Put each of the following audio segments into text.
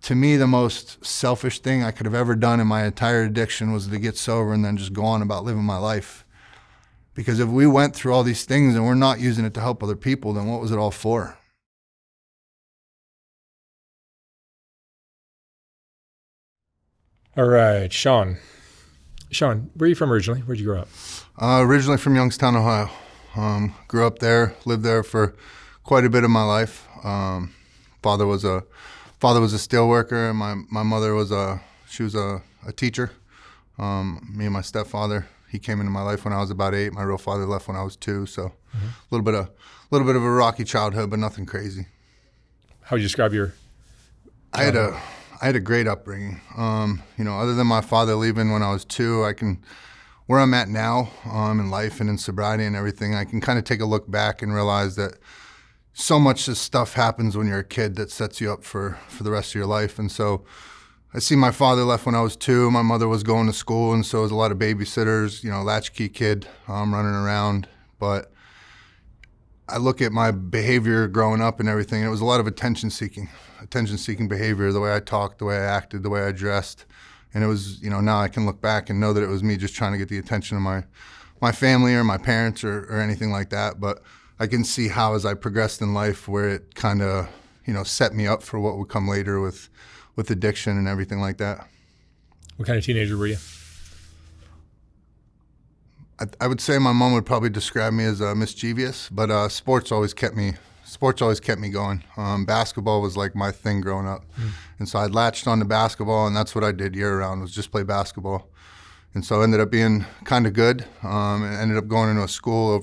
to me, the most selfish thing I could have ever done in my entire addiction was to get sober and then just go on about living my life. Because if we went through all these things and we're not using it to help other people, then what was it all for? All right, Shawn. Shawn, where are you from originally? Where'd you grow up? Originally from Youngstown, Ohio. Grew up there, lived there for quite a bit of my life. Father was a steel worker, and my mother was a teacher. Me and my stepfather, he came into my life when I was about 8. My real father left when I was 2, so a little bit of a rocky childhood, but nothing crazy. How would you describe your childhood? I had a great upbringing. Other than my father leaving when I was 2, where I'm at now in life and in sobriety and everything, I can kind of take a look back and realize that so much of stuff happens when you're a kid that sets you up for the rest of your life. And so I see my father left when I was 2. My mother was going to school, and so it was a lot of babysitters, latchkey kid running around. But I look at my behavior growing up and everything, and it was a lot of attention-seeking behavior, the way I talked, the way I acted, the way I dressed. And it was, now I can look back and know that it was me just trying to get the attention of my family or my parents or anything like that. But I can see how as I progressed in life where it kind of, set me up for what would come later with addiction and everything like that. What kind of teenager were you? I would say my mom would probably describe me as mischievous, but sports always kept me going. Basketball was like my thing growing up. And so I latched on to basketball, and that's what I did year round, was just play basketball. And so I ended up being kind of good. Ended up going into a school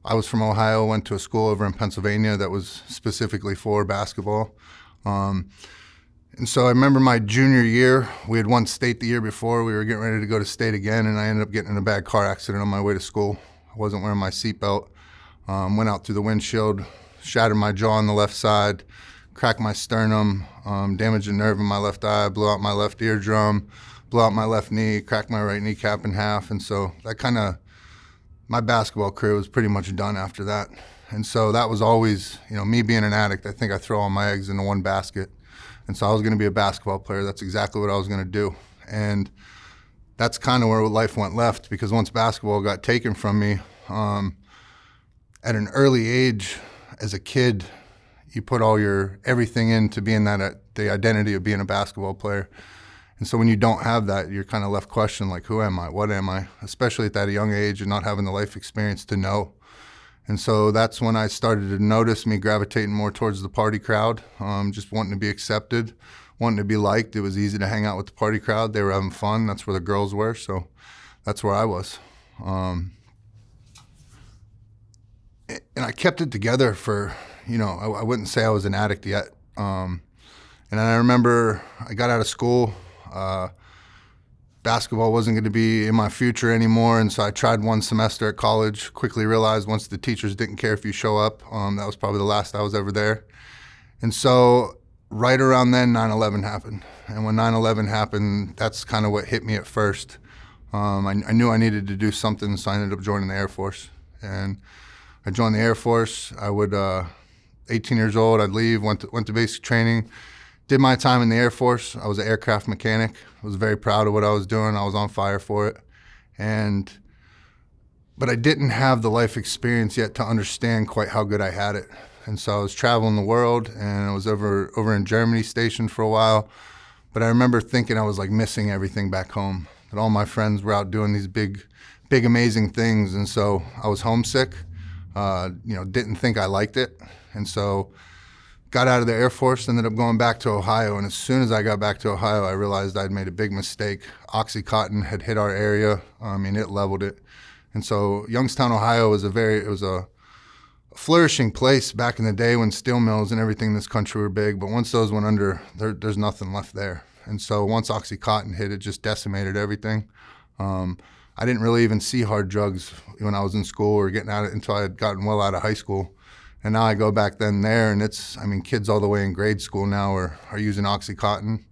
I was from Ohio, went to a school over in Pennsylvania that was specifically for basketball. And so I remember my junior year, we had won state the year before. We were getting ready to go to state again, and I ended up getting in a bad car accident on my way to school. I wasn't wearing my seatbelt. Went out through the windshield, shattered my jaw on the left side, cracked my sternum, damaged a nerve in my left eye, blew out my left eardrum, blew out my left knee, cracked my right kneecap in half. And so my basketball career was pretty much done after that. And so that was always, me being an addict, I think I throw all my eggs into one basket. And so I was going to be a basketball player. That's exactly what I was going to do. And that's kind of where life went left, because once basketball got taken from me, at an early age, as a kid, you put all your everything into being the identity of being a basketball player. And so when you don't have that, you're kind of left questioning, like, who am I? What am I? Especially at that young age and not having the life experience to know. And so that's when I started to notice me gravitating more towards the party crowd, just wanting to be accepted, wanting to be liked. It was easy to hang out with the party crowd. They were having fun. That's where the girls were. So that's where I was. And I kept it together for, I wouldn't say I was an addict yet. And I remember I got out of school. Basketball wasn't going to be in my future anymore, and so I tried one semester at college, quickly realized once the teachers didn't care if you show up, that was probably the last I was ever there. And so right around then, 9/11 happened. And when 9/11 happened, that's kind of what hit me at first. I knew I needed to do something, so I ended up joining the Airforce. And I joined the Airforce. I would, 18 years old, I'd leave, went to basic training, did my time in the Air Force. I was an aircraft mechanic. I was very proud of what I was doing. I was on fire for it. But I didn't have the life experience yet to understand quite how good I had it. And so I was traveling the world, and I was over in Germany stationed for a while. But I remember thinking I was like missing everything back home, that all my friends were out doing these big, amazing things. And so I was homesick, didn't think I liked it. And so got out of the Air Force, ended up going back to Ohio, and as soon as I got back to Ohio, I realized I'd made a big mistake. Oxycontin had hit our area. It leveled it. And so Youngstown, Ohio was a flourishing place back in the day when steel mills and everything in this country were big, but once those went under, there's nothing left there. And so once Oxycontin hit, it just decimated everything. I didn't really even see hard drugs when I was in school or getting out of it until I had gotten well out of high school. And now I go back then there, and kids all the way in grade school now are using Oxycontin.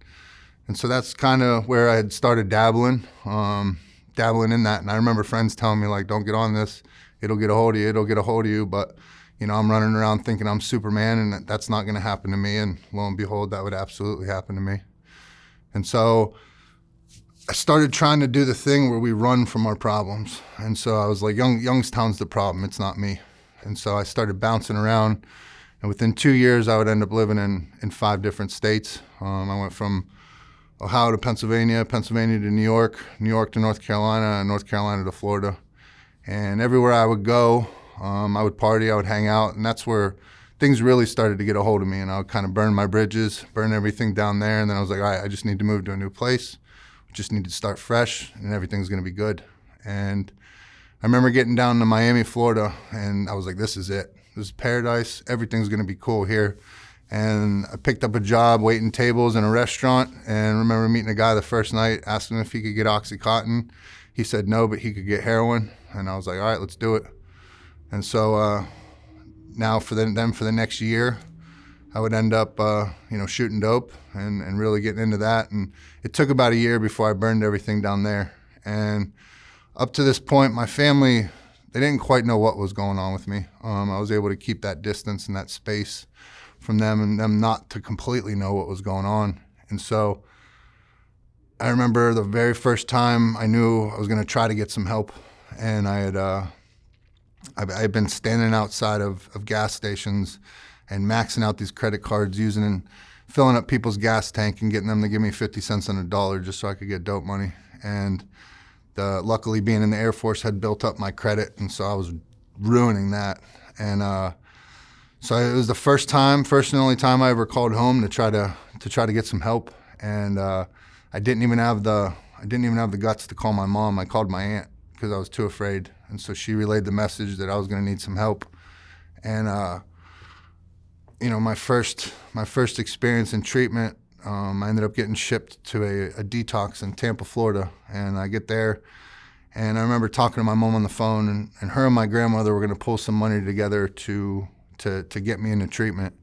And so that's kind of where I had started dabbling in that. And I remember friends telling me, like, don't get on this. It'll get a hold of you. But, I'm running around thinking I'm Superman and that's not going to happen to me. And lo and behold, that would absolutely happen to me. And so I started trying to do the thing where we run from our problems. And so I was like, Youngstown's the problem, it's not me. And so I started bouncing around. And within 2 years, I would end up living in 5 different states. I went from Ohio to Pennsylvania, Pennsylvania to New York, New York to North Carolina, and North Carolina to Florida. And everywhere I would go, I would party, I would hang out, and that's where things really started to get a hold of me. And I would kind of burn my bridges, burn everything down there. And then I was like, all right, I just need to move to a new place. Just need to start fresh, and everything's going to be good. And I remember getting down to Miami, Florida, and I was like, this is it. This is paradise. Everything's going to be cool here. And I picked up a job waiting tables in a restaurant, and I remember meeting a guy the first night, asking him if he could get Oxycontin. He said no, but he could get heroin. And I was like, all right, let's do it. And so now for the next year, I would end up, shooting dope and really getting into that. And it took about a year before I burned everything down there. And up to this point, my family, they didn't quite know what was going on with me. I was able to keep that distance and that space from them, and them not to completely know what was going on. And so I remember the very first time I knew I was going to try to get some help. And I had been standing outside of gas stations and maxing out these credit cards, using and filling up people's gas tank and getting them to give me 50 cents on a dollar just so I could get dope money. And luckily being in the Airforce had built up my credit, and so I was ruining that. And so it was the first and only time I ever called home to try to get some help. And I didn't even have the guts to call my mom. I called my aunt because I was too afraid. And so she relayed the message that I was going to need some help. And my first experience in treatment, I ended up getting shipped to a detox in Tampa, Florida. And I get there, and I remember talking to my mom on the phone, and her and my grandmother were going to pull some money together to get me into treatment.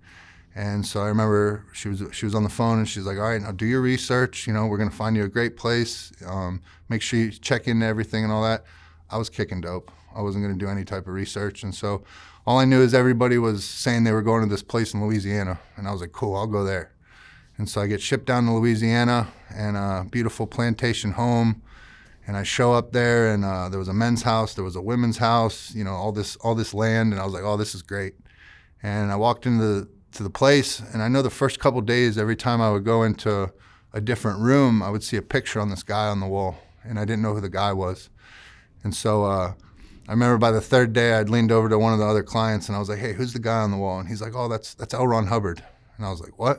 And so I remember she was on the phone, and she's like, all right, now do your research. We're going to find you a great place. Make sure you check into everything and all that. I was kicking dope. I wasn't going to do any type of research. And so all I knew is everybody was saying they were going to this place in Louisiana. And I was like, cool, I'll go there. And so I get shipped down to Louisiana, and a beautiful plantation home. And I show up there, and there was a men's house, there was a women's house, all this land. And I was like, oh, this is great. And I walked into the place, and I know the first couple days, every time I would go into a different room, I would see a picture on this guy on the wall, and I didn't know who the guy was. And so I remember by the third day, I'd leaned over to one of the other clients, and I was like, hey, who's the guy on the wall? And he's like, oh, that's L. Ron Hubbard. And I was like, what?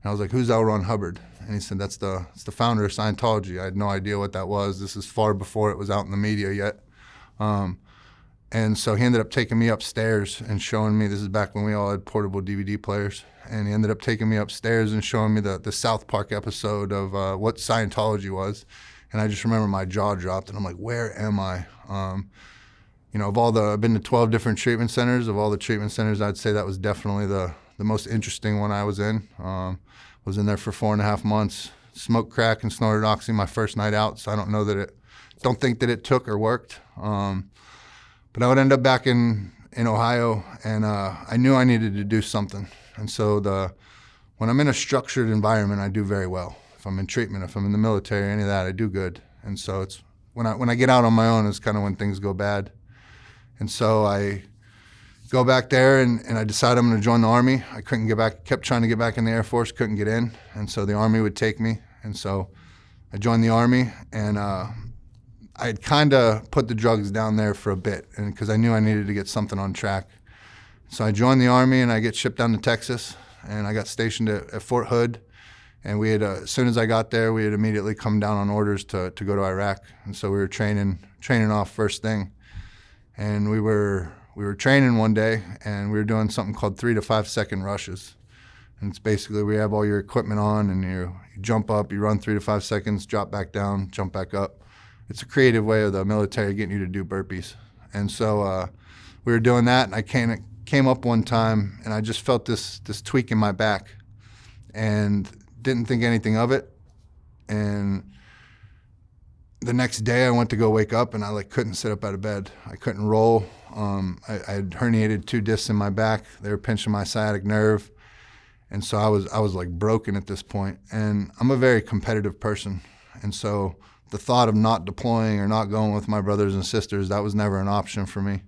And I was like, who's L. Ron Hubbard? And he said, that's the founder of Scientology. I had no idea what that was. This is far before it was out in the media yet. And so he ended up taking me upstairs and showing me, this is back when we all had portable DVD players, and he ended up taking me upstairs and showing me the South Park episode of what Scientology was. And I just remember my jaw dropped, and I'm like, where am I? I've been to 12 different treatment centers. Of all the treatment centers, I'd say that was definitely the most interesting one I was in. Was in there for 4.5 months, smoked crack and snorted oxy my first night out, so I don't think that it took or worked. But I would end up back in Ohio, and I knew I needed to do something. And so when I'm in a structured environment, I do very well. If I'm in treatment, if I'm in the military, any of that, I do good. And so it's when I get out on my own is kind of when things go bad. And so I go back there, and I decide I'm going to join the Army. I couldn't get back, kept trying to get back in the Air Force, couldn't get in. And so the Army would take me. And so I joined the Army, and I had kind of put the drugs down there for a bit, and because I knew I needed to get something on track. So I joined the Army, and I get shipped down to Texas, and I got stationed at Fort Hood. And we had, as soon as I got there, we had immediately come down on orders to go to Iraq. And so we were training off first thing. And we were training one day, and we were doing something called 3 to 5 second rushes. And it's basically we have all your equipment on, and you jump up, you run 3 to 5 seconds, drop back down, jump back up. It's a creative way of the military getting you to do burpees. And so we were doing that, and I came up one time, and I just felt this tweak in my back, and didn't think anything of it. And the next day I went to go wake up, and I like couldn't sit up out of bed. I couldn't roll. I had herniated 2 discs in my back. They were pinching my sciatic nerve. And so I was like broken at this point. And I'm a very competitive person. And so the thought of not deploying or not going with my brothers and sisters, that was never an option for me.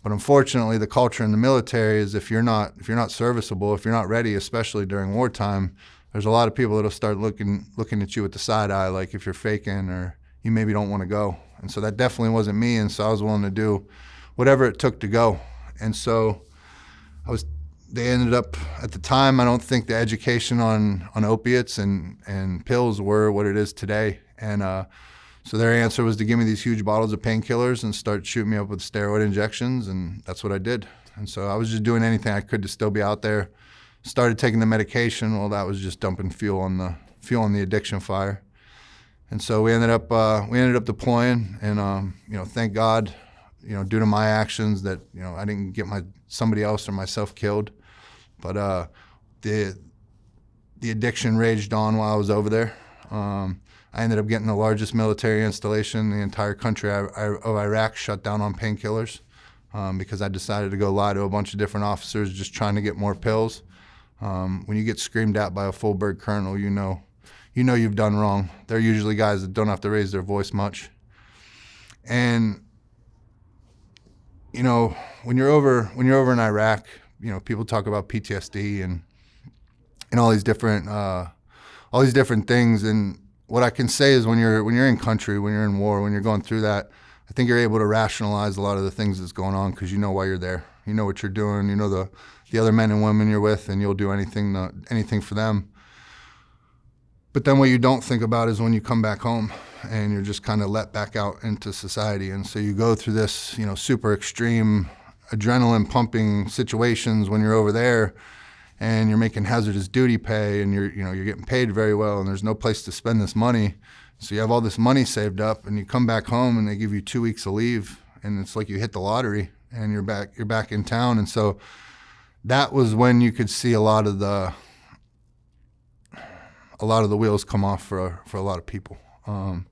But unfortunately, the culture in the military is if you're not serviceable, if you're not ready, especially during wartime, there's a lot of people that'll start looking at you with the side eye, like if you're faking or you maybe don't want to go. And so that definitely wasn't me. And so I was willing to do whatever it took to go. And so they ended up, at the time, I don't think the education on opiates and pills were what it is today. And so their answer was to give me these huge bottles of painkillers and start shooting me up with steroid injections, and that's what I did. And so I was just doing anything I could to still be out there. Started taking the medication. Well, that was just dumping fuel on the addiction fire. And so we ended up deploying, and thank God, due to my actions that I didn't get somebody else or myself killed. But the addiction raged on while I was over there. I ended up getting the largest military installation in the entire country of Iraq shut down on painkillers because I decided to go lie to a bunch of different officers just trying to get more pills. When you get screamed at by a full bird colonel, you know you've done wrong. They're usually guys that don't have to raise their voice much. And when you're over in Iraq, people talk about PTSD and all these different things. And what I can say is when you're in country, when you're in war, when you're going through that, I think you're able to rationalize a lot of the things that's going on because you know why you're there. You know what you're doing. You know the other men and women you're with, and you'll do anything for them. But then what you don't think about is when you come back home and you're just kind of let back out into society. And so you go through this, super extreme adrenaline pumping situations when you're over there and you're making hazardous duty pay and you're getting paid very well and there's no place to spend this money. So you have all this money saved up and you come back home and they give you 2 weeks of leave and it's like you hit the lottery and you're back in town. And so that was when you could see a lot of the wheels come off for a lot of people. One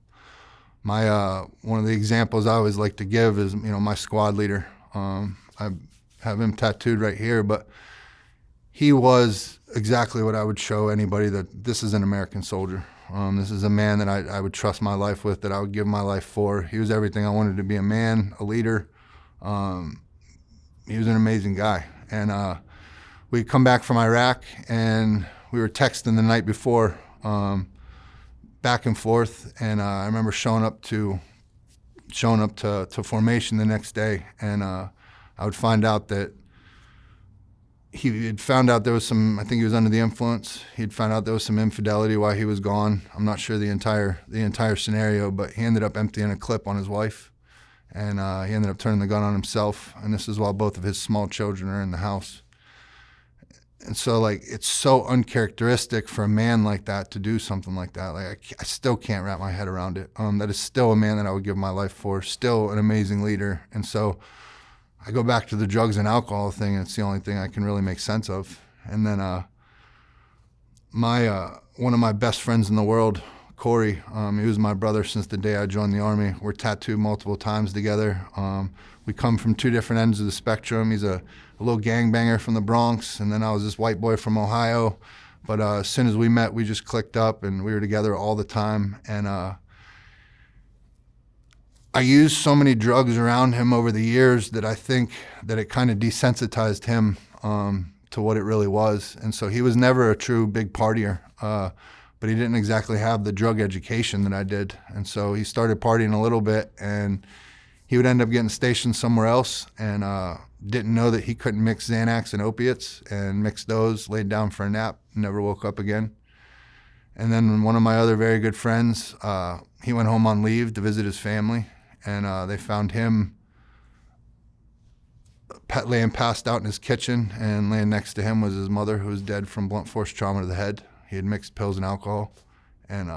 of the examples I always like to give is, my squad leader. I have him tattooed right here, but he was exactly what I would show anybody that this is an American soldier. This is a man that I would trust my life with, that I would give my life for. He was everything I wanted to be: a man, a leader. He was an amazing guy. And we'd come back from Iraq and we were texting the night before, back and forth. And I remember showing up to formation the next day, and I would find out that he had found out there was some, I think he was under the influence. He'd found out there was some infidelity while he was gone. I'm not sure the entire scenario, but he ended up emptying a clip on his wife, and he ended up turning the gun on himself. And this is while both of his small children are in the house. And so, it's so uncharacteristic for a man like that to do something like that. I still can't wrap my head around it. That is still a man that I would give my life for, still an amazing leader. And so I go back to the drugs and alcohol thing, and it's the only thing I can really make sense of. And then one of my best friends in the world, Corey, he was my brother since the day I joined the Army. We're tattooed multiple times together. We come from 2 different ends of the spectrum. He's a little gangbanger from the Bronx, and then I was this white boy from Ohio. But as soon as we met, we just clicked up, and we were together all the time. And I used so many drugs around him over the years that I think that it kind of desensitized him to what it really was. And so he was never a true big partier, but he didn't exactly have the drug education that I did. And so he started partying a little bit, and he would end up getting stationed somewhere else, and didn't know that he couldn't mix Xanax and opiates, and mixed those, laid down for a nap, never woke up again. And then one of my other very good friends, he went home on leave to visit his family, and they found him laying passed out in his kitchen, and laying next to him was his mother, who was dead from blunt force trauma to the head. He had mixed pills and alcohol, and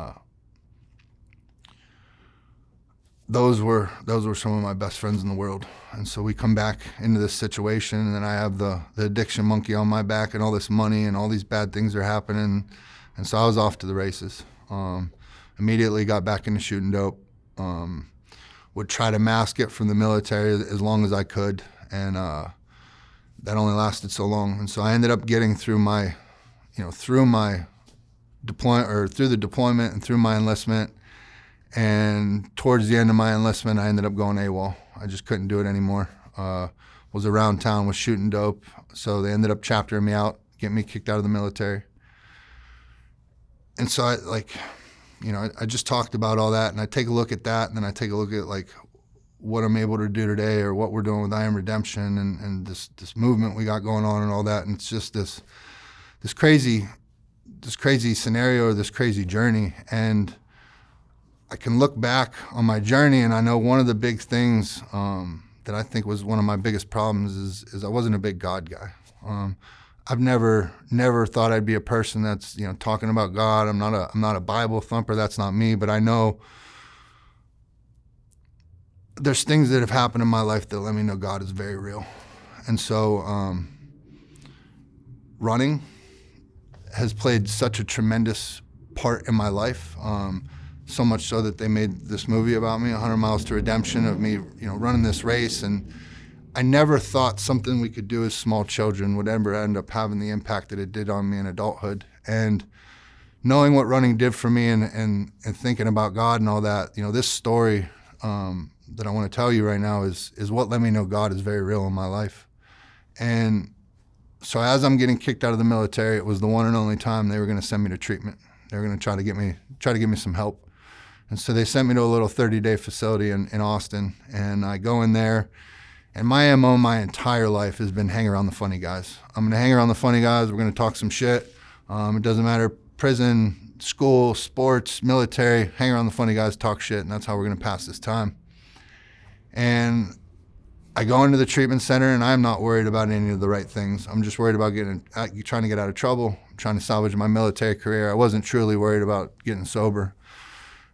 those were some of my best friends in the world. And so we come back into this situation, and then I have the addiction monkey on my back, and all this money, and all these bad things are happening. And so I was off to the races. Immediately got back into shooting dope. would try to mask it from the military as long as I could, and that only lasted so long. And so I ended up getting through my deployment, or through the deployment and through my enlistment. And towards the end of my enlistment, I ended up going AWOL. I just couldn't do it anymore. Was around town, was shooting dope. So they ended up chaptering me out, getting me kicked out of the military. And so I just talked about all that, and I take a look at that, and then I take a look at like what I'm able to do today, or what we're doing with I Am Redemption, and this movement we got going on and all that. And it's just this crazy scenario, or this crazy journey. And I can look back on my journey, and I know one of the big things that I think was one of my biggest problems is I wasn't a big God guy. I've never thought I'd be a person that's talking about God. I'm not a Bible thumper. That's not me. But I know there's things that have happened in my life that let me know God is very real. And so running has played such a tremendous part in my life. So much so that they made this movie about me, 100 Miles to Redemption, of me, running this race. And I never thought something we could do as small children would ever end up having the impact that it did on me in adulthood. And knowing what running did for me, and thinking about God and all that, this story that I want to tell you right now is what let me know God is very real in my life. And so as I'm getting kicked out of the military, it was the one and only time they were going to send me to treatment. They were going to try to give me some help. And so they sent me to a little 30-day facility in Austin, and I go in there, and my MO my entire life has been hang around the funny guys. I'm going to hang around the funny guys. We're going to talk some shit. It doesn't matter, prison, school, sports, military, hang around the funny guys, talk shit, and that's how we're going to pass this time. And I go into the treatment center, and I'm not worried about any of the right things. I'm just worried about trying to get out of trouble, trying to salvage my military career. I wasn't truly worried about getting sober.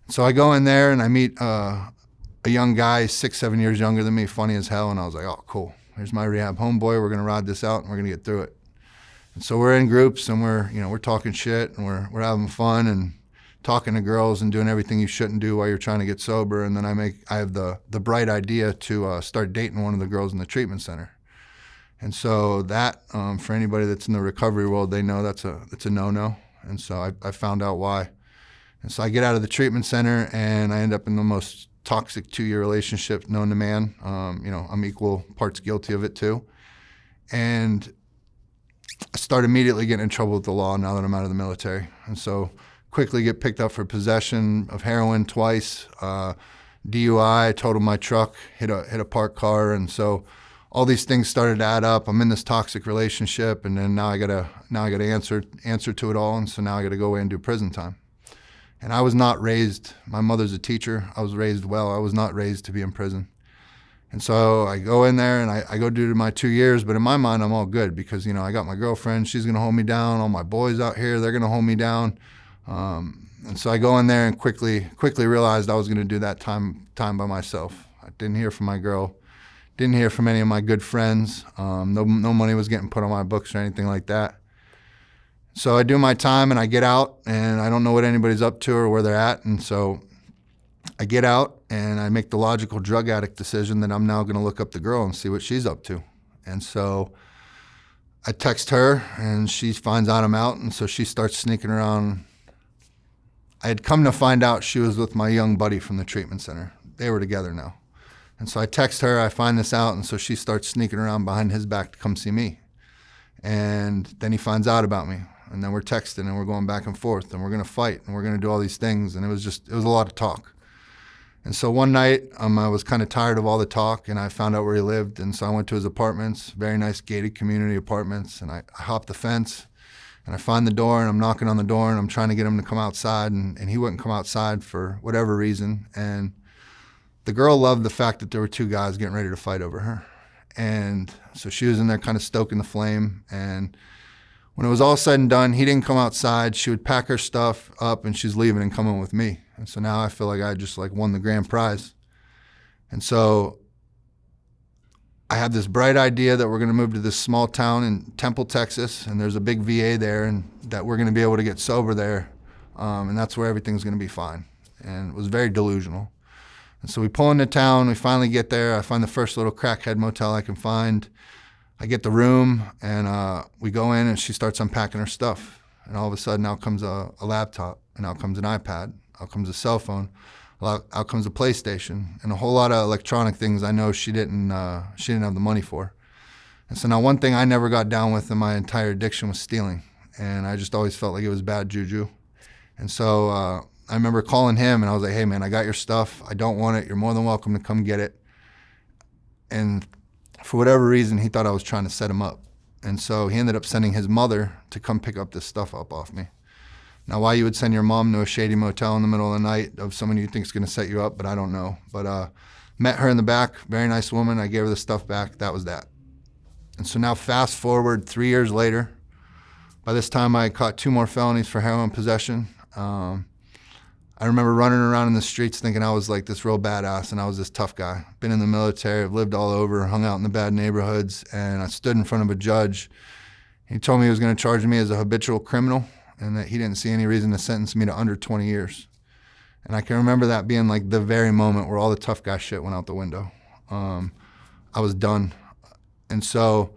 So I go in there, and I meet a young guy, 6-7 years younger than me, funny as hell, and I was like, oh, cool. Here's my rehab homeboy. We're going to ride this out, and we're going to get through it. And so we're in groups, and we're talking shit, and we're having fun and talking to girls and doing everything you shouldn't do while you're trying to get sober. And then I have the bright idea to start dating one of the girls in the treatment center. And so that, for anybody that's in the recovery world, they know that's a no-no. And so I found out why. And so I get out of the treatment center, and I end up in the most toxic 2-year relationship known to man. I'm equal parts guilty of it too. And I start immediately getting in trouble with the law now that I'm out of the military. And so quickly get picked up for possession of heroin twice, DUI, totaled my truck, hit a parked car. And so all these things started to add up. I'm in this toxic relationship, and then now I gotta answer to it all. And so now I gotta go away and do prison time. And I was not raised, my mother's a teacher, I was raised well, I was not raised to be in prison. And so I go in there, and I go do my 2 years, but in my mind I'm all good because, I got my girlfriend, she's gonna hold me down, all my boys out here, they're gonna hold me down. And so I go in there and quickly realized I was gonna do that time by myself. I didn't hear from my girl, didn't hear from any of my good friends, no money was getting put on my books or anything like that. So I do my time, and I get out, and I don't know what anybody's up to or where they're at. And so I get out, and I make the logical drug addict decision that I'm now going to look up the girl and see what she's up to. And so I text her, and she finds out I'm out, and so she starts sneaking around. I had come to find out she was with my young buddy from the treatment center. They were together now. And so I text her, I find this out, and so she starts sneaking around behind his back to come see me. And then he finds out about me. And then we're texting, and we're going back and forth, and we're going to fight, and we're going to do all these things. And it was a lot of talk. And so one night, I was kind of tired of all the talk, and I found out where he lived. And so I went to his apartments, very nice gated community apartments. And I hopped the fence, and I find the door, and I'm knocking on the door, and I'm trying to get him to come outside. And he wouldn't come outside for whatever reason. And the girl loved the fact that there were two guys getting ready to fight over her. And so she was in there kind of stoking the flame. And when it was all said and done, he didn't come outside. She would pack her stuff up, and she's leaving and coming with me. And so now I feel like I just won the grand prize. And so I have this bright idea that we're going to move to this small town in Temple, Texas, and there's a big VA there, and that we're going to be able to get sober there, and that's where everything's going to be fine. And it was very delusional. And so we pull into town. We finally get there. I find the first little crackhead motel I can find. I get the room, and we go in, and she starts unpacking her stuff. And all of a sudden, out comes a laptop, and out comes an iPad, out comes a cell phone, out comes a PlayStation, and a whole lot of electronic things I know she didn't have the money for. And so now one thing I never got down with in my entire addiction was stealing. And I just always felt like it was bad juju. And so I remember calling him, and I was like, hey, man, I got your stuff. I don't want it. You're more than welcome to come get it. And for whatever reason, he thought I was trying to set him up. And so he ended up sending his mother to come pick up this stuff up off me. Now, why you would send your mom to a shady motel in the middle of the night of someone you think is going to set you up, but I don't know. But met her in the back, very nice woman. I gave her the stuff back. That was that. And so now fast forward 3 years later. By this time, I caught 2 more felonies for heroin possession. I remember running around in the streets thinking I was like this real badass, and I was this tough guy. Been in the military, I've lived all over, hung out in the bad neighborhoods, and I stood in front of a judge. He told me he was going to charge me as a habitual criminal and that he didn't see any reason to sentence me to under 20 years. And I can remember that being like the very moment where all the tough guy shit went out the window. I was done. And so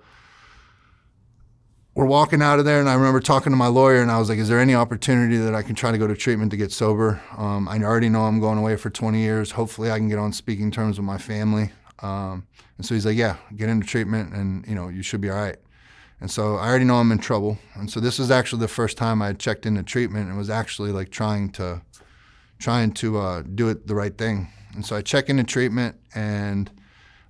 we're walking out of there, and I remember talking to my lawyer, and I was like, is there any opportunity that I can try to go to treatment to get sober? I already know I'm going away for 20 years. Hopefully I can get on speaking terms with my family. And so he's like, yeah, get into treatment, and you should be all right. And so I already know I'm in trouble. And so this was actually the first time I had checked into treatment and was actually like trying to do it the right thing. And so I check into treatment, and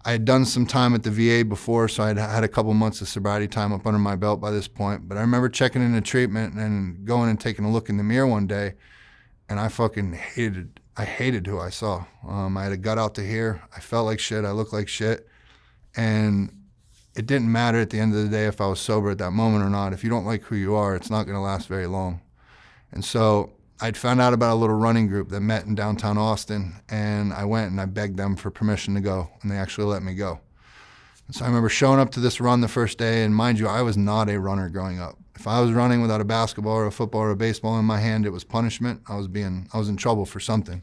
I had done some time at the VA before, so I'd had a couple months of sobriety time up under my belt by this point. But I remember checking into treatment and going and taking a look in the mirror one day, and I fucking hated who I saw. I had a gut out to here. I felt like shit. I looked like shit. And it didn't matter at the end of the day if I was sober at that moment or not. If you don't like who you are, it's not going to last very long. And so I'd found out about a little running group that met in downtown Austin, and I went and I begged them for permission to go, and they actually let me go. And so I remember showing up to this run the first day, and mind you, I was not a runner growing up. If I was running without a basketball or a football or a baseball in my hand, it was punishment. I was in trouble for something.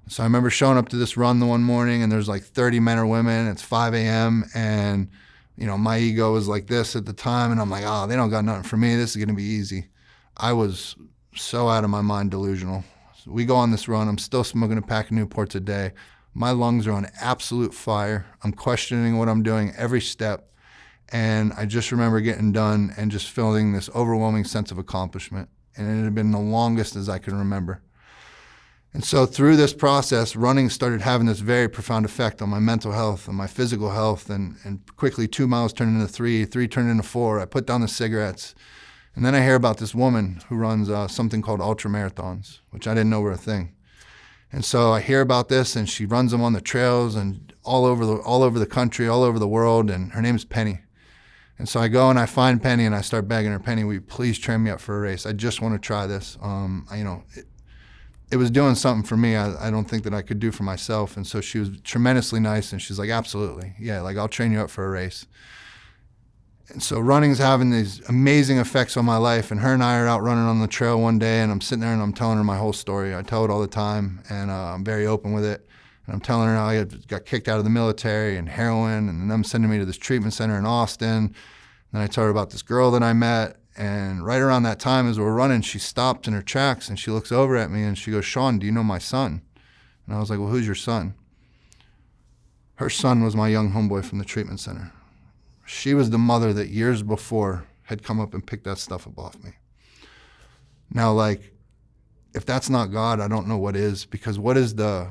So I remember showing up to this run the one morning, and there's like 30 men or women. It's 5 a.m., and my ego was like this at the time, and I'm like, oh, they don't got nothing for me. This is going to be easy. I was so out of my mind delusional. So we go on this run. I'm still smoking a pack of Newports a day. My lungs are on absolute fire. I'm questioning what I'm doing every step. And I just remember getting done and just feeling this overwhelming sense of accomplishment. And it had been the longest as I can remember. And so through this process, running started having this very profound effect on my mental health and my physical health. And quickly 2 miles turned into 3 turned into 4. I put down the cigarettes. And then I hear about this woman who runs something called ultra marathons, which I didn't know were a thing. And so I hear about this, and she runs them on the trails and all over the country, all over the world, and her name's Penny. And so I go and I find Penny, and I start begging her, Penny, will you please train me up for a race? I just want to try this. It was doing something for me I don't think that I could do for myself. And so she was tremendously nice, and she's like, absolutely. Yeah, like I'll train you up for a race. And so running's having these amazing effects on my life, and her and I are out running on the trail one day, and I'm sitting there and I'm telling her my whole story. I tell it all the time, and I'm very open with it. And I'm telling her how I got kicked out of the military and heroin, and them sending me to this treatment center in Austin. Then I tell her about this girl that I met, and right around that time as we're running, she stopped in her tracks, and she looks over at me, and she goes, Shawn, do you know my son? And I was like, well, who's your son? Her son was my young homeboy from the treatment center. She was the mother that years before had come up and picked that stuff up off me. Now, like, if that's not God, I don't know what is, because what is the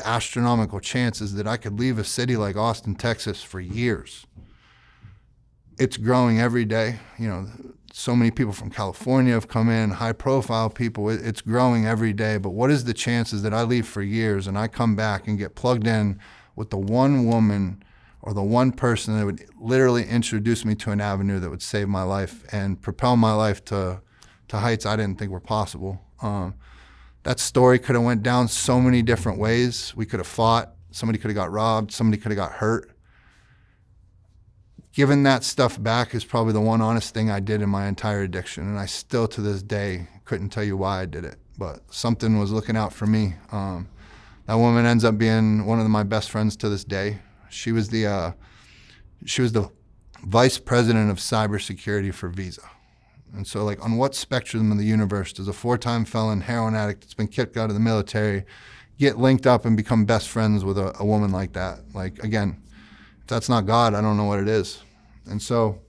astronomical chances that I could leave a city like Austin, Texas for years? It's growing every day. So many people from California have come in, high profile people. It's growing every day. But what is the chances that I leave for years and I come back and get plugged in with the one woman or the one person that would literally introduce me to an avenue that would save my life and propel my life to heights I didn't think were possible? That story could have went down so many different ways. We could have fought. Somebody could have got robbed. Somebody could have got hurt. Giving that stuff back is probably the one honest thing I did in my entire addiction, and I still to this day couldn't tell you why I did it, but something was looking out for me. That woman ends up being one of my best friends to this day. She was the vice president of cybersecurity for Visa. And so, like, on what spectrum of the universe does a 4-time felon, heroin addict that's been kicked out of the military get linked up and become best friends with a woman like that? Like, again, if that's not God, I don't know what it is. And so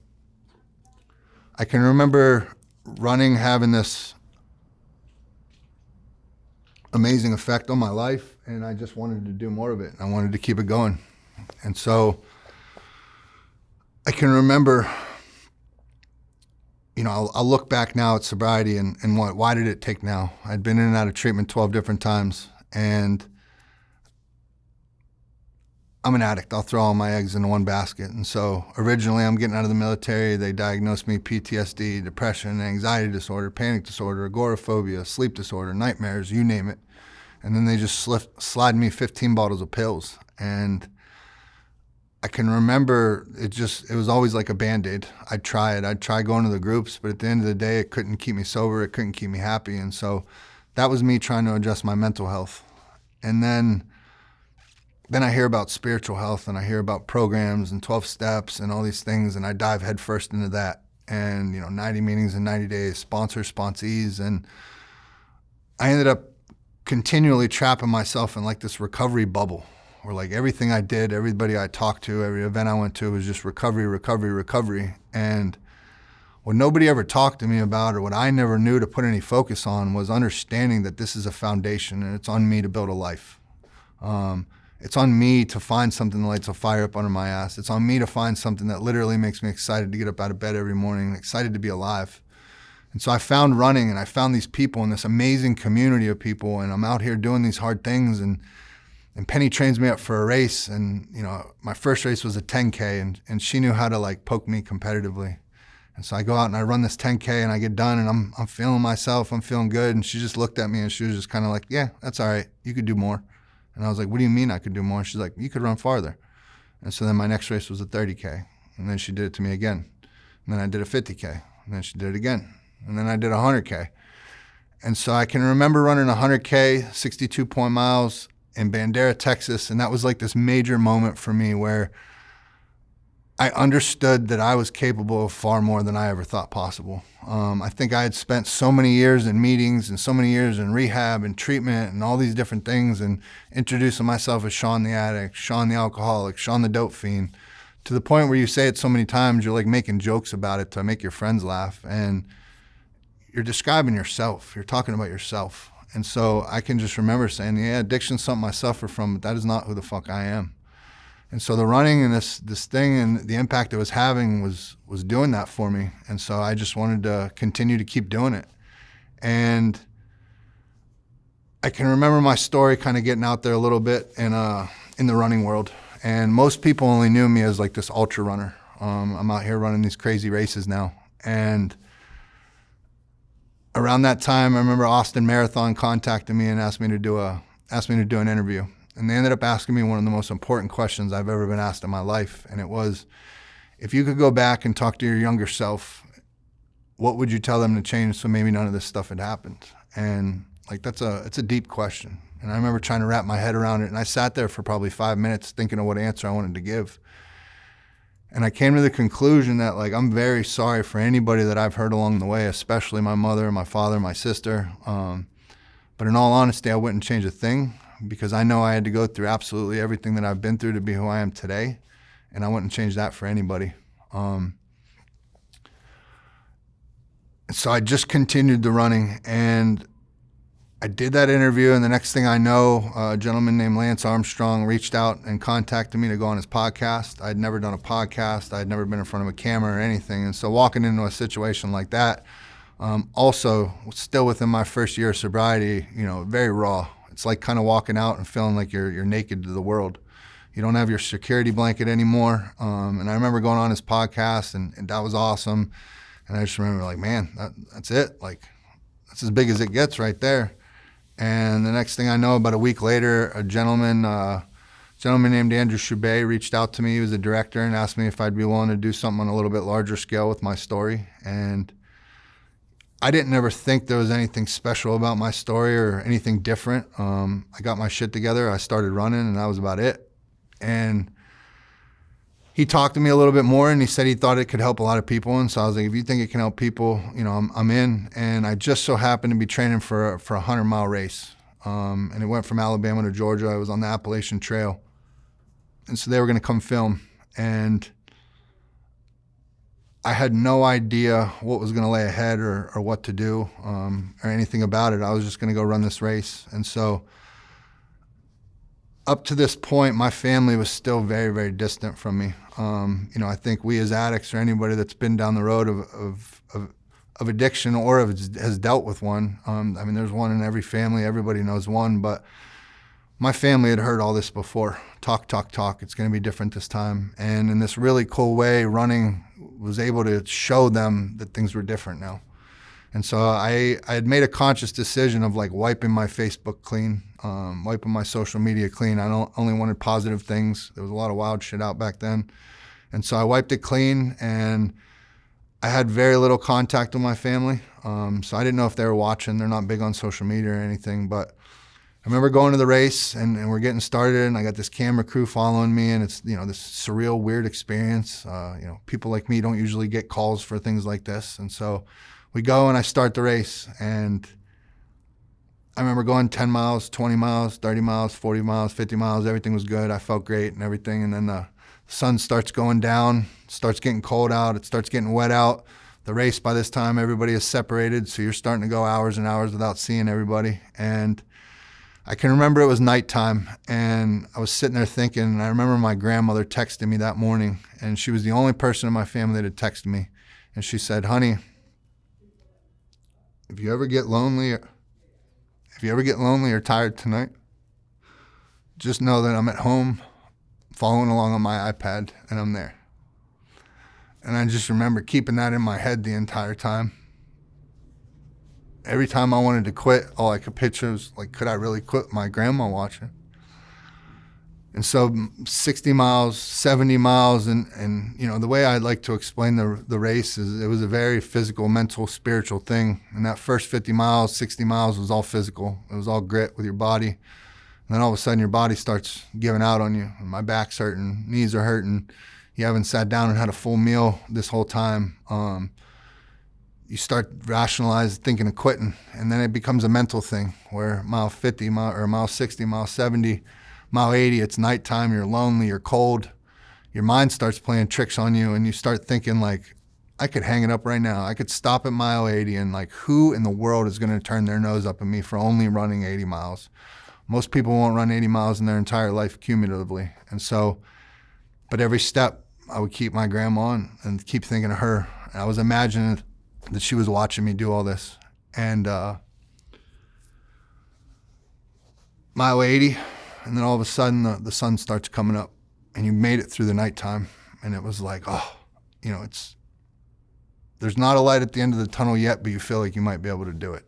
I can remember running having this amazing effect on my life, and I just wanted to do more of it. I wanted to keep it going. And so I can remember, you know, I'll look back now at sobriety and why did it take now? I'd been in and out of treatment 12 different times, and I'm an addict. I'll throw all my eggs into one basket. And so originally I'm getting out of the military. They diagnosed me PTSD, depression, anxiety disorder, panic disorder, agoraphobia, sleep disorder, nightmares, you name it. And then they just slide me 15 bottles of pills. And I can remember it was always like a Band-Aid. I'd try going to the groups, but at the end of the day, it couldn't keep me sober. It couldn't keep me happy. And so that was me trying to adjust my mental health. And then I hear about spiritual health, and I hear about programs and 12 steps and all these things, and I dive headfirst into that. And, 90 meetings in 90 days, sponsees. And I ended up continually trapping myself in like this recovery bubble where like everything I did, everybody I talked to, every event I went to was just recovery. And what nobody ever talked to me about, or what I never knew to put any focus on, was understanding that this is a foundation and it's on me to build a life. It's on me to find something that lights a fire up under my ass. It's on me to find something that literally makes me excited to get up out of bed every morning, excited to be alive. And so I found running, and I found these people in this amazing community of people, and I'm out here doing these hard things, and Penny trains me up for a race, and my first race was a 10K, and she knew how to like poke me competitively. And so I go out and I run this 10K, and I get done, and I'm feeling myself, I'm feeling good, and she just looked at me and she was just kind of like, yeah, that's all right, you could do more. And I was like, what do you mean I could do more? And she's like, you could run farther. And so then my next race was a 30K. And then she did it to me again. And then I did a 50K. And then she did it again. And then I did a 100K. And so I can remember running a 100K, 62 miles in Bandera, Texas. And that was like this major moment for me where I understood that I was capable of far more than I ever thought possible. I think I had spent so many years in meetings and so many years in rehab and treatment and all these different things, and introducing myself as Shawn the addict, Shawn the alcoholic, Shawn the dope fiend, to the point where you say it so many times, you're like making jokes about it to make your friends laugh. And you're describing yourself. You're talking about yourself. And so I can just remember saying, yeah, addiction's something I suffer from, but that is not who the fuck I am. And so the running and this thing and the impact it was having was doing that for me. And so I just wanted to continue to keep doing it. And I can remember my story kind of getting out there a little bit in the running world. And most people only knew me as like this ultra runner. I'm out here running these crazy races now. And around that time, I remember Austin Marathon contacted me and asked me to do an interview. And they ended up asking me one of the most important questions I've ever been asked in my life. And it was, if you could go back and talk to your younger self, what would you tell them to change so maybe none of this stuff had happened? And like, it's a deep question. And I remember trying to wrap my head around it. And I sat there for probably 5 minutes thinking of what answer I wanted to give. And I came to the conclusion that like, I'm very sorry for anybody that I've hurt along the way, especially my mother, my father, my sister. But in all honesty, I wouldn't change a thing, because I know I had to go through absolutely everything that I've been through to be who I am today, and I wouldn't change that for anybody. So I just continued the running, and I did that interview, and the next thing I know, a gentleman named Lance Armstrong reached out and contacted me to go on his podcast. I'd never done a podcast. I'd never been in front of a camera or anything, and so walking into a situation like that, also still within my first year of sobriety, very raw. It's like kind of walking out and feeling like you're naked to the world. You don't have your security blanket anymore. And I remember going on his podcast, and that was awesome. And I just remember like, man, that's it. Like, that's as big as it gets right there. And the next thing I know, about a week later, a gentleman named Andrew Choubet reached out to me. He was a director, and asked me if I'd be willing to do something on a little bit larger scale with my story. And I didn't ever think there was anything special about my story or anything different. I got my shit together. I started running, and that was about it. And he talked to me a little bit more, and he said he thought it could help a lot of people. And so I was like, if you think it can help people, I'm in. And I just so happened to be training for a 100-mile race. And it went from Alabama to Georgia. I was on the Appalachian Trail. And so they were going to come film. And I had no idea what was going to lay ahead or what to do or anything about it. I was just going to go run this race. And so up to this point, my family was still very, very distant from me. I think we as addicts or anybody that's been down the road of addiction or has dealt with one, there's one in every family. Everybody knows one. But my family had heard all this before. Talk. It's going to be different this time. And in this really cool way, running was able to show them that things were different now. And so I had made a conscious decision of like wiping my Facebook clean, wiping my social media clean. I only wanted positive things. There was a lot of wild shit out back then. And so I wiped it clean, and I had very little contact with my family. So I didn't know if they were watching. They're not big on social media or anything, but I remember going to the race and we're getting started, and I got this camera crew following me, and it's, this surreal, weird experience. People like me don't usually get calls for things like this. And so we go and I start the race, and I remember going 10 miles, 20 miles, 30 miles, 40 miles, 50 miles. Everything was good. I felt great and everything. And then the sun starts going down, starts getting cold out. It starts getting wet out. The race, by this time, everybody is separated. So you're starting to go hours and hours without seeing everybody. And I can remember it was nighttime, and I was sitting there thinking, and I remember my grandmother texted me that morning, and she was the only person in my family that had texted me. And she said, honey, if you ever get lonely or tired tonight, just know that I'm at home following along on my iPad, and I'm there. And I just remember keeping that in my head the entire time. Every time I wanted to quit, all I could picture was like, could I really quit my grandma watching? And so 60 miles, 70 miles, and the way I'd like to explain the race is it was a very physical, mental, spiritual thing. And that first 50 miles, 60 miles was all physical. It was all grit with your body. And then all of a sudden your body starts giving out on you. And my back's hurting, knees are hurting. You haven't sat down and had a full meal this whole time. You start rationalizing, thinking of quitting, and then it becomes a mental thing where mile 50, mile 60, mile 70, mile 80, it's nighttime, you're lonely, you're cold, your mind starts playing tricks on you, and you start thinking like, I could hang it up right now. I could stop at mile 80, and like, who in the world is going to turn their nose up at me for only running 80 miles? Most people won't run 80 miles in their entire life cumulatively. And so, but every step I would keep my grandma on and keep thinking of her. And I was imagining that she was watching me do all this. And mile 80, and then all of a sudden the sun starts coming up, and you made it through the nighttime, and it was like, there's not a light at the end of the tunnel yet, but you feel like you might be able to do it.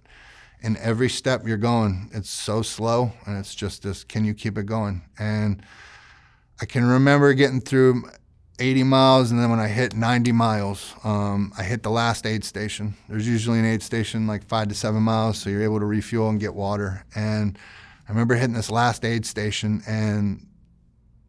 And every step you're going, it's so slow, and it's just this, can you keep it going? And I can remember getting through 80 miles, and then when I hit 90 miles, I hit the last aid station. There's usually an aid station like 5 to 7 miles, so you're able to refuel and get water. And I remember hitting this last aid station, and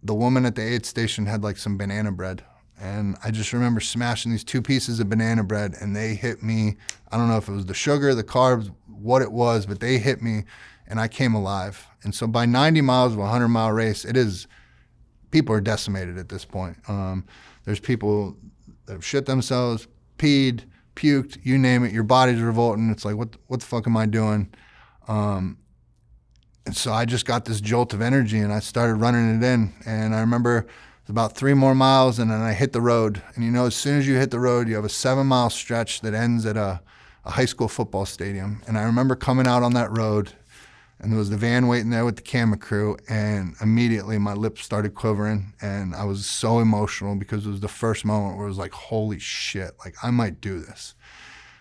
the woman at the aid station had like some banana bread. And I just remember smashing these 2 pieces of banana bread, and they hit me. I don't know if it was the sugar, the carbs, what it was, but they hit me, and I came alive. And so by 90 miles of a 100-mile race, people are decimated at this point. There's people that have shit themselves, peed, puked, you name it. Your body's revolting. It's like, what the fuck am I doing? And so I just got this jolt of energy, and I started running it in. And I remember it was about 3 more miles, and then I hit the road. And as soon as you hit the road, you have a 7-mile stretch that ends at a high school football stadium. And I remember coming out on that road, and there was the van waiting there with the camera crew, and immediately my lips started quivering, and I was so emotional because it was the first moment where it was like, holy shit, like I might do this.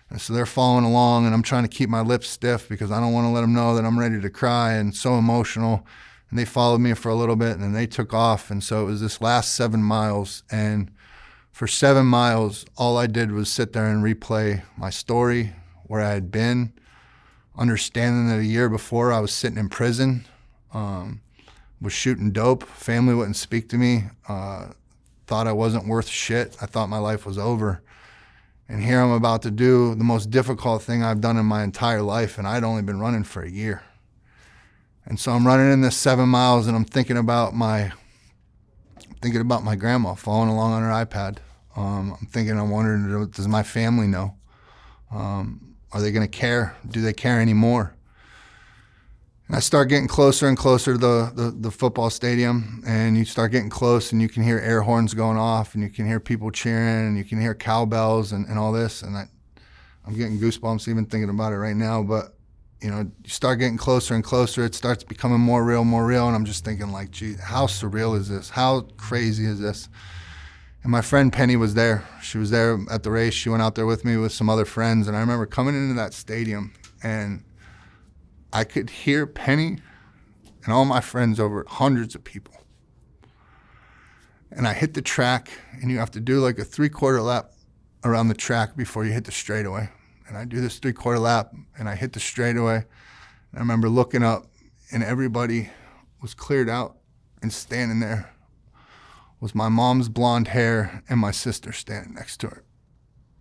And so they're following along, and I'm trying to keep my lips stiff because I don't want to let them know that I'm ready to cry and so emotional. And they followed me for a little bit, and then they took off. And so it was this last 7 miles, and for 7 miles, all I did was sit there and replay my story, where I had been, understanding that a year before I was sitting in prison, was shooting dope. Family wouldn't speak to me, thought I wasn't worth shit. I thought my life was over. And here I'm about to do the most difficult thing I've done in my entire life, and I'd only been running for a year. And so I'm running in this 7 miles, and I'm thinking about my grandma following along on her iPad. I'm wondering, does my family know? Are they going to care? Do they care anymore? And I start getting closer and closer to the football stadium, and you start getting close, and you can hear air horns going off, and you can hear people cheering, and you can hear cowbells and all this. And I'm getting goosebumps even thinking about it right now. But you start getting closer and closer. It starts becoming more real, and I'm just thinking like, gee, how surreal is this? How crazy is this? And my friend Penny was there. She was there at the race. She went out there with me with some other friends. And I remember coming into that stadium, and I could hear Penny and all my friends over hundreds of people. And I hit the track, and you have to do like a 3/4 lap around the track before you hit the straightaway. And I do this 3/4 lap, and I hit the straightaway. And I remember looking up, and everybody was cleared out, and standing there was my mom's blonde hair and my sister standing next to her.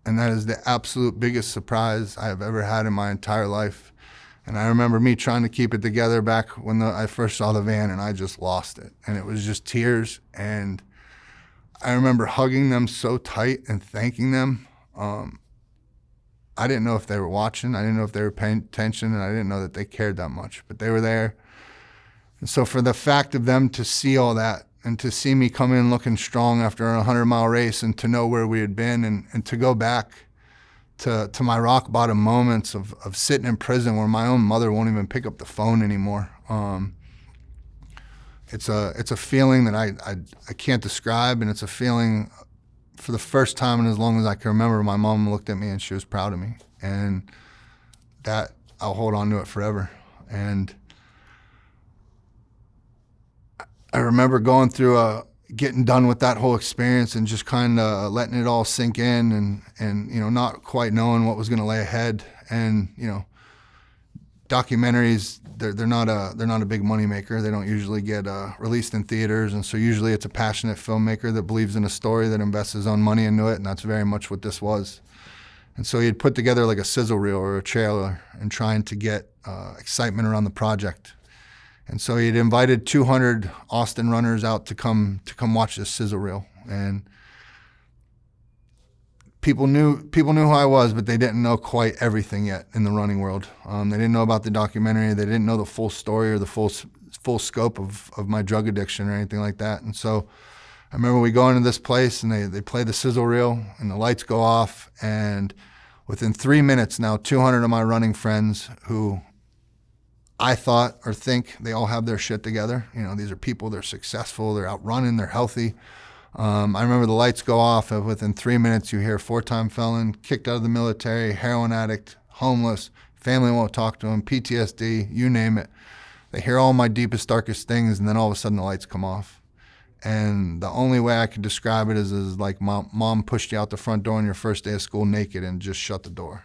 And that is the absolute biggest surprise I have ever had in my entire life. And I remember me trying to keep it together back when I first saw the van, and I just lost it. And it was just tears. And I remember hugging them so tight and thanking them. I didn't know if they were watching. I didn't know if they were paying attention, and I didn't know that they cared that much. But they were there. And so for the fact of them to see all that, and to see me come in looking strong after a 100-mile race, and to know where we had been, and to go back to my rock bottom moments of sitting in prison where my own mother won't even pick up the phone anymore. It's a feeling that I can't describe, and it's a feeling for the first time in as long as I can remember, my mom looked at me and she was proud of me, and that I'll hold on to it forever. And I remember going through getting done with that whole experience and just kind of letting it all sink in, and not quite knowing what was going to lay ahead. And documentaries, they're not a big moneymaker. They don't usually get released in theaters, and so usually it's a passionate filmmaker that believes in a story that invests his own money into it, and that's very much what this was. And so he had put together like a sizzle reel or a trailer and trying to get excitement around the project. And so he had invited 200 Austin runners out to come watch this sizzle reel. And people knew who I was, but they didn't know quite everything yet in the running world. They didn't know about the documentary. They didn't know the full story or the full scope of my drug addiction or anything like that. And so I remember we go into this place, and they play the sizzle reel, and the lights go off. And within 3 minutes now, 200 of my running friends who I thought or think they all have their shit together. These are people, they're successful, they're out running, they're healthy. I remember the lights go off, and within 3 minutes you hear 4-time felon, kicked out of the military, heroin addict, homeless, family won't talk to him, PTSD, you name it. They hear all my deepest, darkest things, and then all of a sudden the lights come off. And the only way I could describe it is like mom pushed you out the front door on your first day of school naked and just shut the door.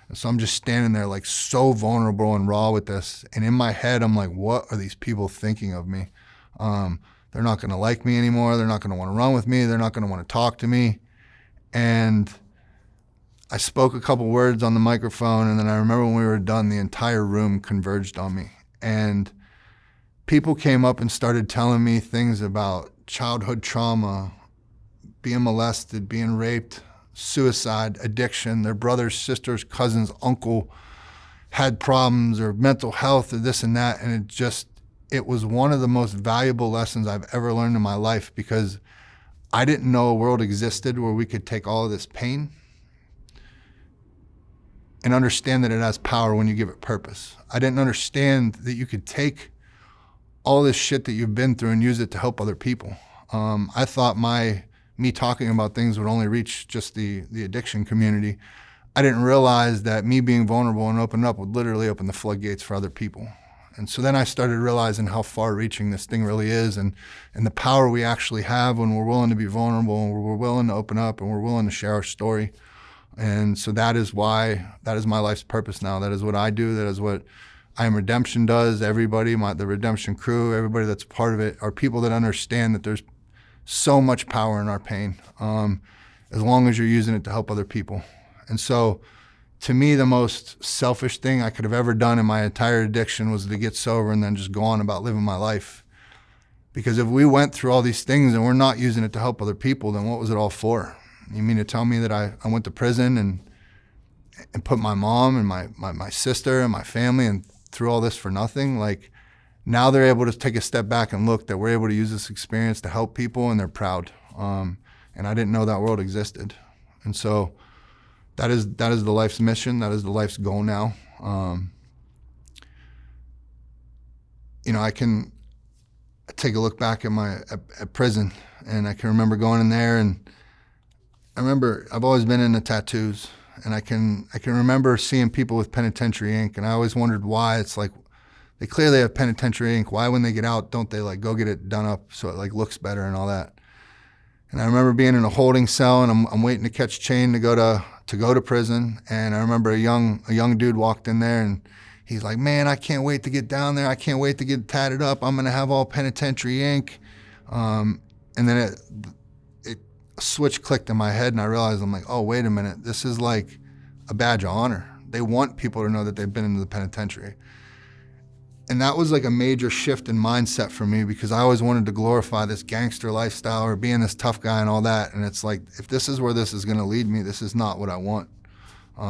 And so I'm just standing there like so vulnerable and raw with this. And in my head, I'm like, what are these people thinking of me? They're not going to like me anymore. They're not going to want to run with me. They're not going to want to talk to me. And I spoke a couple words on the microphone, and then I remember when we were done, the entire room converged on me. And people came up and started telling me things about childhood trauma, being molested, being raped, suicide, addiction, their brothers, sisters, cousins, uncle had problems or mental health or this and that. And it was one of the most valuable lessons I've ever learned in my life, because I didn't know a world existed where we could take all of this pain and understand that it has power when you give it purpose. I didn't understand that you could take all this shit that you've been through and use it to help other people. I thought me talking about things would only reach just the addiction community. I didn't realize that me being vulnerable and open up would literally open the floodgates for other people. And so then I started realizing how far-reaching this thing really is, and the power we actually have when we're willing to be vulnerable, and we're willing to open up, and we're willing to share our story. And so that is my life's purpose now. That is what I do. That is what I Am Redemption does. Everybody, the Redemption crew, everybody that's part of it are people that understand that there's so much power in our pain, as long as you're using it to help other people. And so to me, the most selfish thing I could have ever done in my entire addiction was to get sober and then just go on about living my life. Because if we went through all these things and we're not using it to help other people, then what was it all for? You mean to tell me that I went to prison and put my mom and my sister and my family and through all this for nothing? Like, now they're able to take a step back and look that we're able to use this experience to help people, and they're proud. And I didn't know that world existed. And so that is the life's mission. That is the life's goal now. I can take a look back at prison, and I can remember going in there, and I remember I've always been into tattoos, and I can remember seeing people with penitentiary ink, and I always wondered why. It's like, they clearly have penitentiary ink. Why, when they get out, don't they like go get it done up so it like looks better and all that? And I remember being in a holding cell, and I'm waiting to catch chain to go to prison. And I remember a young dude walked in there, and he's like, "Man, I can't wait to get down there. I can't wait to get tatted up. I'm gonna have all penitentiary ink." And then a switch clicked in my head, and I realized, I'm like, oh, wait a minute. This is like a badge of honor. They want people to know that they've been into the penitentiary. And that was like a major shift in mindset for me, because I always wanted to glorify this gangster lifestyle or being this tough guy and all that. And it's like, if this is where this is going to lead me, this is not what I want.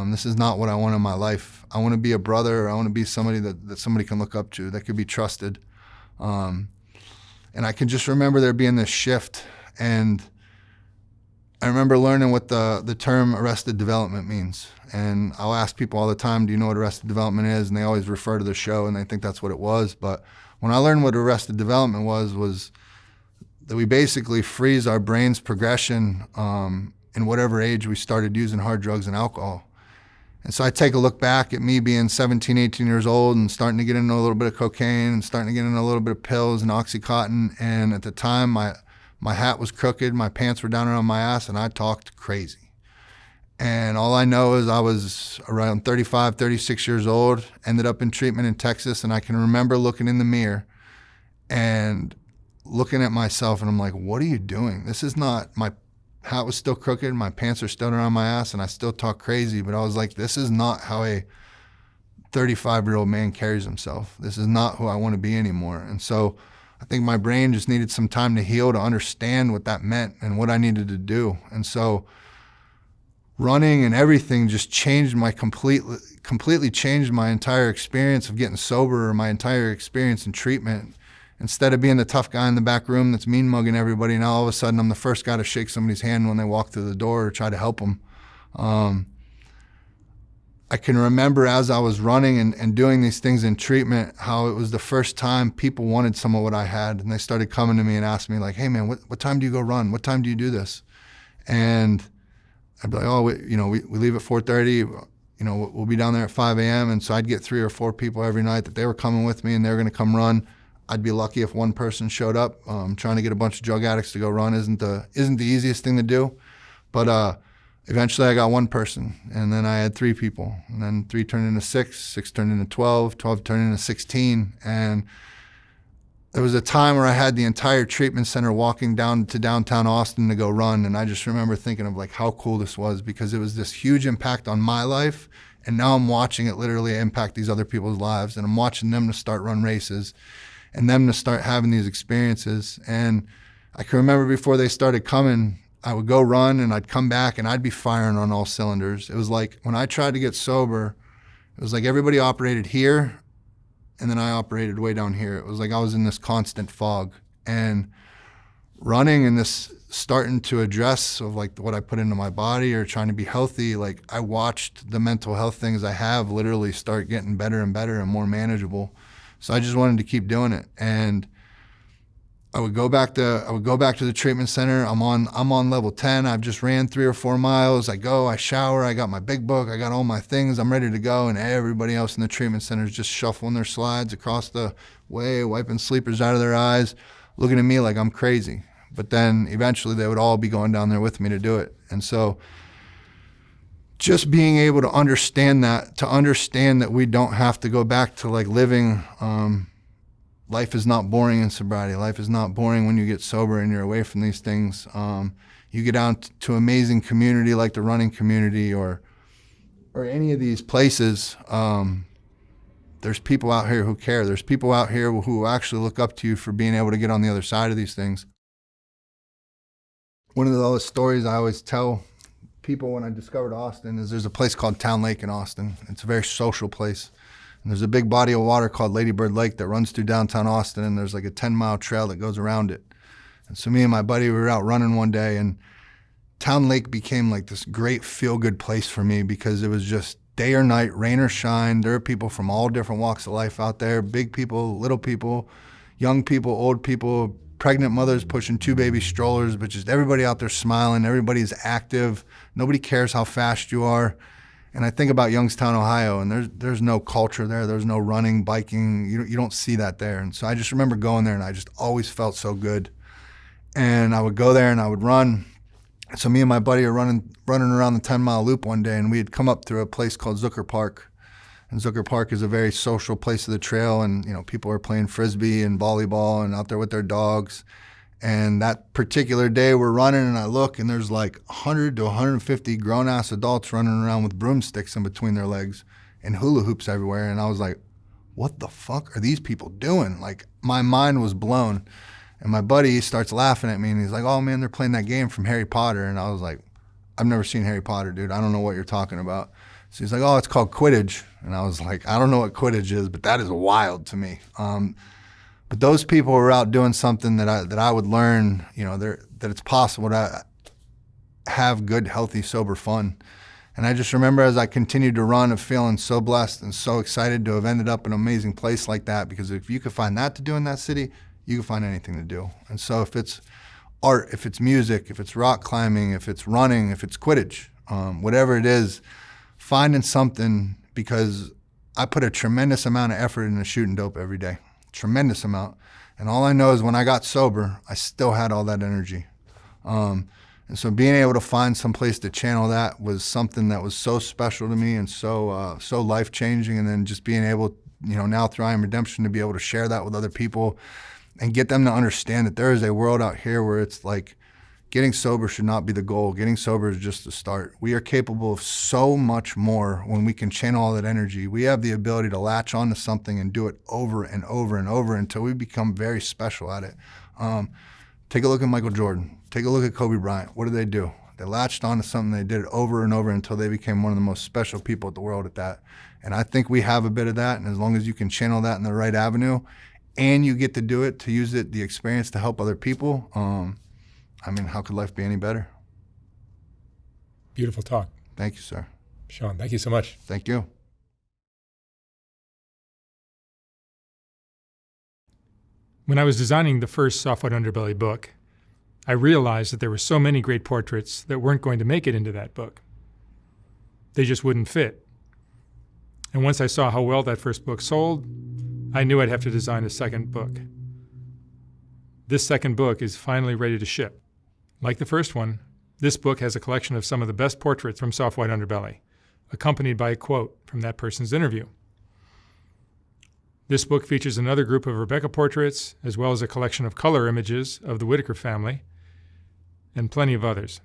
This is not what I want in my life. I want to be a brother. I want to be somebody that somebody can look up to, that could be trusted. And I can just remember there being this shift. And I remember learning what the term arrested development means. And I'll ask people all the time, do you know what arrested development is? And they always refer to the show, and they think that's what it was. But when I learned what arrested development was that we basically freeze our brain's progression in whatever age we started using hard drugs and alcohol. And so I take a look back at me being 17, 18 years old and starting to get into a little bit of cocaine and starting to get into a little bit of pills and Oxycontin. And at the time, my hat was crooked, my pants were down around my ass, and I talked crazy. And all I know is I was around 35, 36 years old, ended up in treatment in Texas, and I can remember looking in the mirror and looking at myself, and I'm like, what are you doing? This is not, my hat was still crooked, my pants are still around my ass, and I still talk crazy, but I was like, this is not how a 35-year-old man carries himself. This is not who I want to be anymore. And so I think my brain just needed some time to heal, to understand what that meant and what I needed to do. And so running and everything just changed completely changed my entire experience of getting sober, or my entire experience in treatment. Instead of being the tough guy in the back room that's mean mugging everybody, now all of a sudden I'm the first guy to shake somebody's hand when they walk through the door or try to help them. I can remember as I was running and doing these things in treatment, how it was the first time people wanted some of what I had, and they started coming to me and asking me like, "Hey man, what time do you go run? What time do you do this?" And I'd be like, "Oh, we leave at 4:30. We'll be down there at 5 a.m. And so I'd get 3 or 4 people every night that they were coming with me, and they were going to come run. I'd be lucky if one person showed up. Trying to get a bunch of drug addicts to go run isn't the easiest thing to do, but eventually I got one person, and then I had 3 people, and then 3 turned into 6, 6 turned into 12, 12 turned into 16, and there was a time where I had the entire treatment center walking down to downtown Austin to go run, and I just remember thinking of like how cool this was, because it was this huge impact on my life, and now I'm watching it literally impact these other people's lives, and I'm watching them to start run races and them to start having these experiences. And I can remember before they started coming, I would go run and I'd come back and I'd be firing on all cylinders. It was like when I tried to get sober, it was like everybody operated here, and then I operated way down here. It was like I was in this constant fog. And running and this starting to address of like what I put into my body or trying to be healthy, like I watched the mental health things I have literally start getting better and better and more manageable. So I just wanted to keep doing it. And I would go back to the treatment center. I'm on level 10. I've just ran 3 or 4 miles. I shower, I got my big book, I got all my things, I'm ready to go. And everybody else in the treatment center is just shuffling their slides across the way, wiping sleepers out of their eyes, looking at me like I'm crazy. But then eventually they would all be going down there with me to do it. And so just being able to understand that we don't have to go back to like living. Life is not boring in sobriety. Life is not boring when you get sober and you're away from these things. You get out to amazing community like the running community or any of these places. There's people out here who care. There's people out here who actually look up to you for being able to get on the other side of these things. One of those stories I always tell people when I discovered Austin is there's a place called Town Lake in Austin. It's a very social place. And there's a big body of water called Lady Bird Lake that runs through downtown Austin, and there's like a 10-mile trail that goes around it. And so me and my buddy, we were out running one day, and Town Lake became like this great feel-good place for me because it was just day or night, rain or shine. There are people from all different walks of life out there, big people, little people, young people, old people, pregnant mothers pushing 2 baby strollers, but just everybody out there smiling. Everybody's active. Nobody cares how fast you are. And I think about Youngstown, Ohio, and there's no culture there. There's no running, biking. You don't see that there. And so I just remember going there, and I just always felt so good. And I would go there, and I would run. So me and my buddy are running around the 10-mile loop one day, and we had come up through a place called Zucker Park. And Zucker Park is a very social place of the trail, and people are playing frisbee and volleyball and out there with their dogs. And that particular day we're running, and I look, and there's like 100 to 150 grown-ass adults running around with broomsticks in between their legs and hula hoops everywhere. And I was like, what the fuck are these people doing? Like, my mind was blown. And my buddy starts laughing at me, and he's like, oh, man, they're playing that game from Harry Potter. And I was like, I've never seen Harry Potter, dude. I don't know what you're talking about. So he's like, oh, it's called Quidditch. And I was like, I don't know what Quidditch is, but that is wild to me. But those people were out doing something that I would learn, that it's possible to have good, healthy, sober fun. And I just remember as I continued to run of feeling so blessed and so excited to have ended up in an amazing place like that, because if you could find that to do in that city, you can find anything to do. And so if it's art, if it's music, if it's rock climbing, if it's running, if it's Quidditch, whatever it is, finding something, because I put a tremendous amount of effort into shooting dope every day. Tremendous amount. And all I know is when I got sober, I still had all that energy. And so being able to find some place to channel that was something that was so special to me and so life-changing. And then just being able, now through I Am Redemption, to be able to share that with other people and get them to understand that there is a world out here where it's like getting sober should not be the goal. Getting sober is just the start. We are capable of so much more when we can channel all that energy. We have the ability to latch onto something and do it over and over and over until we become very special at it. Take a look at Michael Jordan. Take a look at Kobe Bryant. What did they do? They latched onto something. They did it over and over until they became one of the most special people in the world at that. And I think we have a bit of that. And as long as you can channel that in the right avenue and you get to do it, to use it, the experience to help other people, how could life be any better? Beautiful talk. Thank you, sir. Shawn, thank you so much. Thank you. When I was designing the first Soft White Underbelly book, I realized that there were so many great portraits that weren't going to make it into that book. They just wouldn't fit. And once I saw how well that first book sold, I knew I'd have to design a second book. This second book is finally ready to ship. Like the first one, this book has a collection of some of the best portraits from Soft White Underbelly, accompanied by a quote from that person's interview. This book features another group of Rebecca portraits, as well as a collection of color images of the Whitaker family, and plenty of others.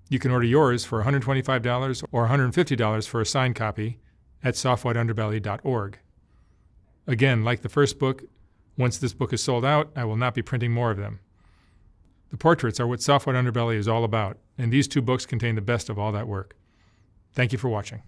You can order yours for $125 or $150 for a signed copy at softwhiteunderbelly.org. Again, like the first book, once this book is sold out, I will not be printing more of them. The portraits are what Soft White Underbelly is all about, and these two books contain the best of all that work. Thank you for watching.